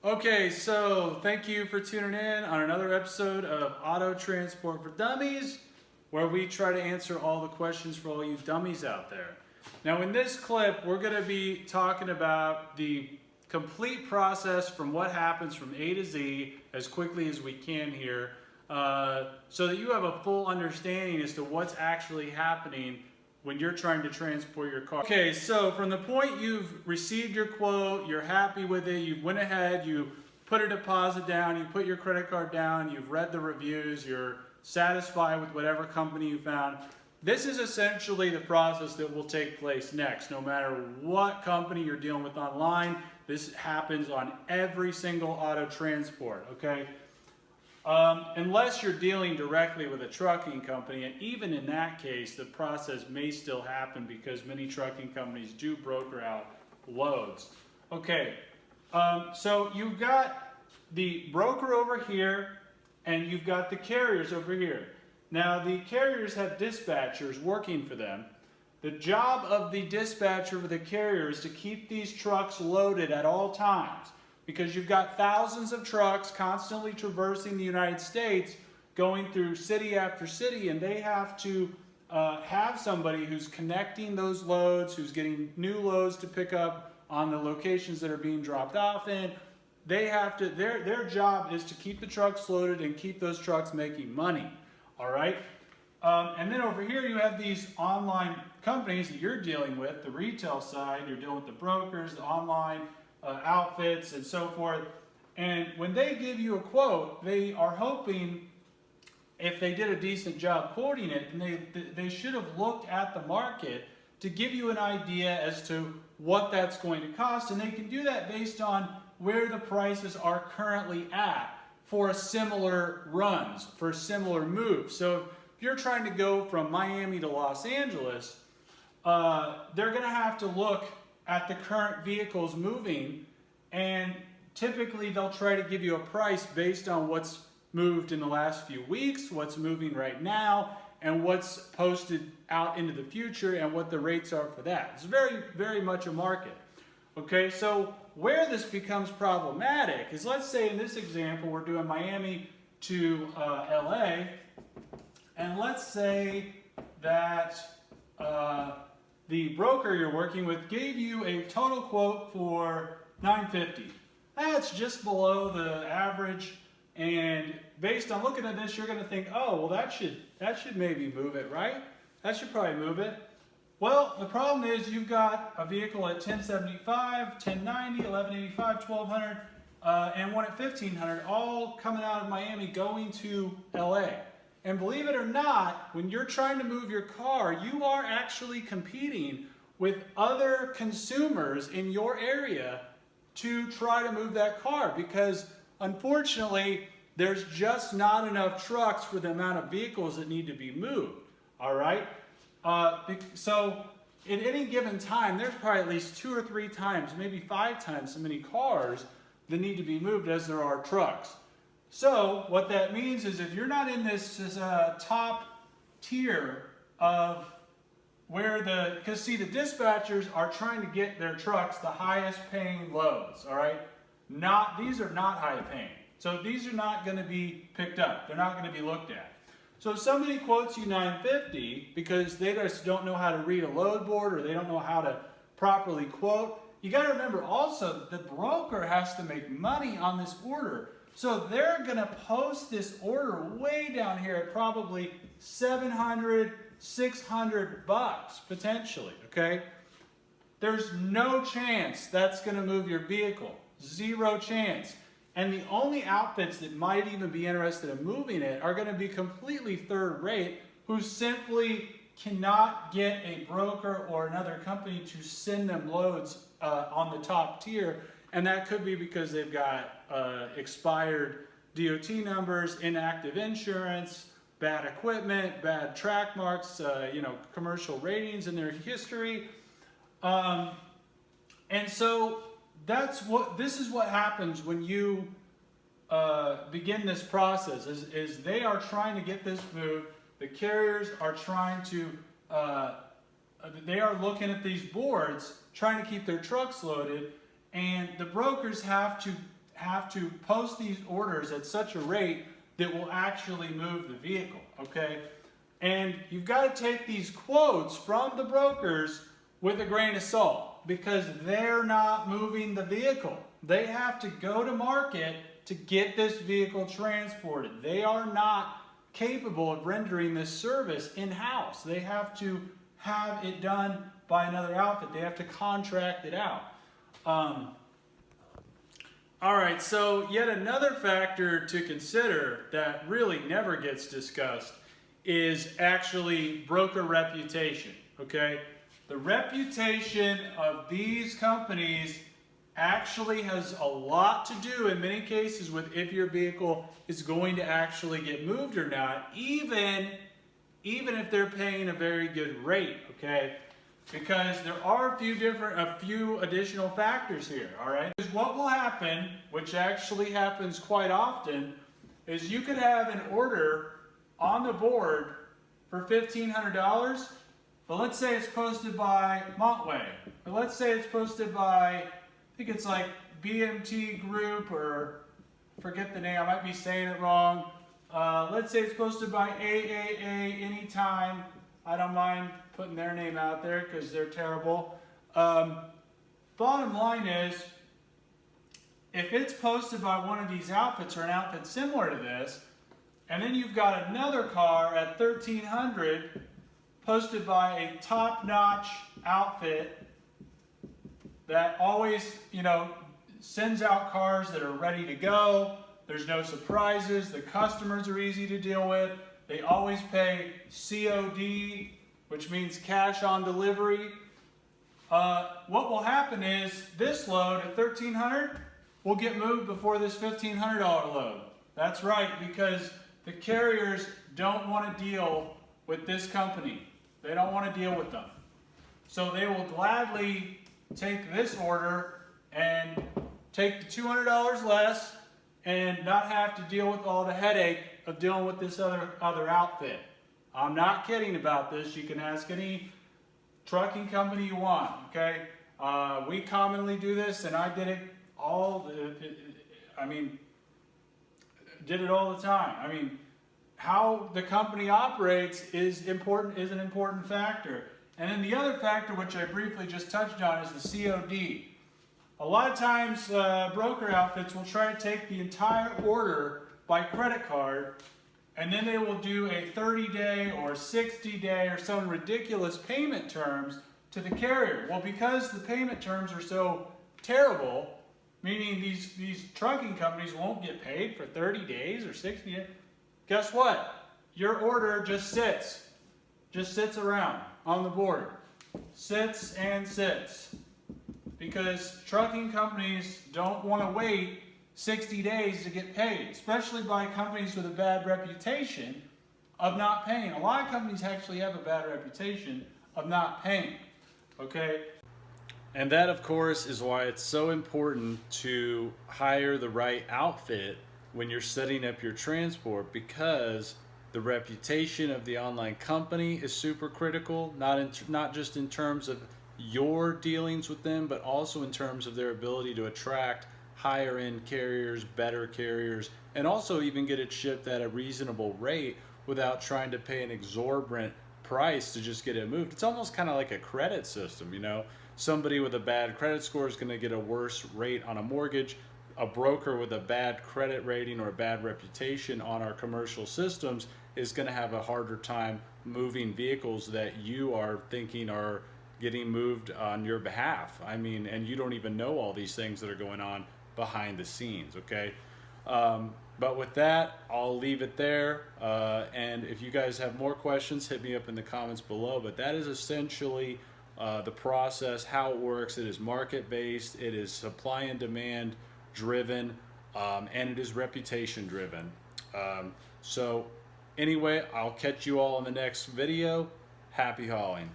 Okay, so thank you for tuning in on another episode of Auto Transport for Dummies, where we try to answer all the questions for all you dummies out there. Now, in this clip, we're going to be talking about the complete process from what happens from A to Z as quickly as we can here, so that you have a full understanding as to what's actually happening when you're trying to transport your car. Okay, so from the point you've received your quote, you're happy with it, you went ahead, you put a deposit down, you put your credit card down, you've read the reviews, you're satisfied with whatever company you found. This is essentially the process that will take place next. No matter what company you're dealing with online, this happens on every single auto transport, okay? Unless you're dealing directly with a trucking company, and even in that case, the process may still happen because many trucking companies do broker out loads. Okay, so you've got the broker over here, and you've got the carriers over here. Now, the carriers have dispatchers working for them. The job of the dispatcher for the carrier is to keep these trucks loaded at all times, because you've got thousands of trucks constantly traversing the United States, going through city after city, and they have to have somebody who's connecting those loads, who's getting new loads to pick up on the locations that are being dropped off in. They have to, their job is to keep the trucks loaded and keep those trucks making money, all right? And then over here you have these online companies that you're dealing with, the retail side, you're dealing with the brokers, the online outfits and so forth, and when they give you a quote, they are hoping, if they did a decent job quoting it, then they should have looked at the market to give you an idea as to what that's going to cost, and they can do that based on where the prices are currently at for similar runs, for similar moves. So if you're trying to go from Miami to Los Angeles, they're going to have to look at the current vehicles moving, and typically they'll try to give you a price based on what's moved in the last few weeks, what's moving right now, and what's posted out into the future, and what the rates are for that. It's very, very much a market. Okay, so where this becomes problematic is, let's say in this example we're doing Miami to LA, and let's say that the broker you're working with gave you a total quote for $950. That's just below the average, and based on looking at this, you're going to think, oh, well, that should maybe move it, right? That should probably move it. Well, the problem is you've got a vehicle at $1,075, $1,090, $1,185, $1,200, and one at $1,500, all coming out of Miami going to LA. And believe it or not, when you're trying to move your car, you are actually competing with other consumers in your area to try to move that car, because unfortunately, there's just not enough trucks for the amount of vehicles that need to be moved, all right? So at any given time, there's probably at least 2 or 3 times, maybe 5 times so many cars that need to be moved as there are trucks. So what that means is, if you're not in this top tier of where because see, the dispatchers are trying to get their trucks the highest paying loads, all right? These are not high paying. So these are not going to be picked up. They're not going to be looked at. So if somebody quotes you $950 because they just don't know how to read a load board, or they don't know how to properly quote, you got to remember also the broker has to make money on this order. So they're going to post this order way down here at probably $700, $600 potentially, okay? There's no chance that's going to move your vehicle. Zero chance. And the only outfits that might even be interested in moving it are going to be completely third rate, who simply cannot get a broker or another company to send them loads on the top tier. And that could be because they've got expired DOT numbers, inactive insurance, bad equipment, bad track marks, commercial ratings in their history. And so this is what happens when you begin this process, is they are trying to get this moved. The carriers are trying to, they are looking at these boards, trying to keep their trucks loaded, and the brokers have to have to post these orders at such a rate that will actually move the vehicle, okay? And you've got to take these quotes from the brokers with a grain of salt because they're not moving the vehicle. They have to go to market to get this vehicle transported. They are not capable of rendering this service in-house. They have to have it done by another outfit. They have to contract it out. All right, so yet another factor to consider that really never gets discussed is actually broker reputation, okay? The reputation of these companies actually has a lot to do in many cases with if your vehicle is going to actually get moved or not, even if they're paying a very good rate, okay? Because there are a few additional factors here, all right? Because what will happen, which actually happens quite often, is you could have an order on the board for $1,500, but let's say it's posted by Montway, or let's say it's posted by, I think it's like BMT Group, or forget the name, I might be saying it wrong. Let's say it's posted by AAA Anytime. I don't mind putting their name out there because they're terrible. Bottom line is, if it's posted by one of these outfits or an outfit similar to this, and then you've got another car at $1,300 posted by a top-notch outfit that always, sends out cars that are ready to go. There's no surprises. The customers are easy to deal with. They always pay COD, which means cash on delivery. What will happen is this load at $1,300 will get moved before this $1,500 load. That's right, because the carriers don't want to deal with this company. They don't want to deal with them. So they will gladly take this order and take the $200 less and not have to deal with all the headache of dealing with this other outfit. I'm not kidding about this. You can ask any trucking company you want, okay? We commonly do this, and I did it did it all the time. How the company operates is an important factor. And then the other factor, which I briefly just touched on, is the COD. A lot of times, broker outfits will try to take the entire order by credit card, and then they will do a 30-day or 60-day or some ridiculous payment terms to the carrier. Well, because the payment terms are so terrible, meaning these trucking companies won't get paid for 30 days or 60 days, guess what? Your order just sits around on the board. Sits and sits. Because trucking companies don't want to wait 60 days to get paid, especially by companies with a bad reputation of not paying. A lot of companies actually have a bad reputation of not paying, okay? And that, of course, is why it's so important to hire the right outfit when you're setting up your transport, because the reputation of the online company is super critical, not just in terms of your dealings with them, but also in terms of their ability to attract higher end carriers, better carriers, and also even get it shipped at a reasonable rate without trying to pay an exorbitant price to just get it moved. It's almost kind of like a credit system, Somebody with a bad credit score is going to get a worse rate on a mortgage. A broker with a bad credit rating or a bad reputation on our commercial systems is going to have a harder time moving vehicles that you are thinking are getting moved on your behalf. And you don't even know all these things that are going on behind the scenes, okay? But with that, I'll leave it there. And if you guys have more questions, hit me up in the comments below. But that is essentially the process, how it works. It is market-based, it is supply and demand driven, and it is reputation driven. So anyway, I'll catch you all in the next video. Happy hauling.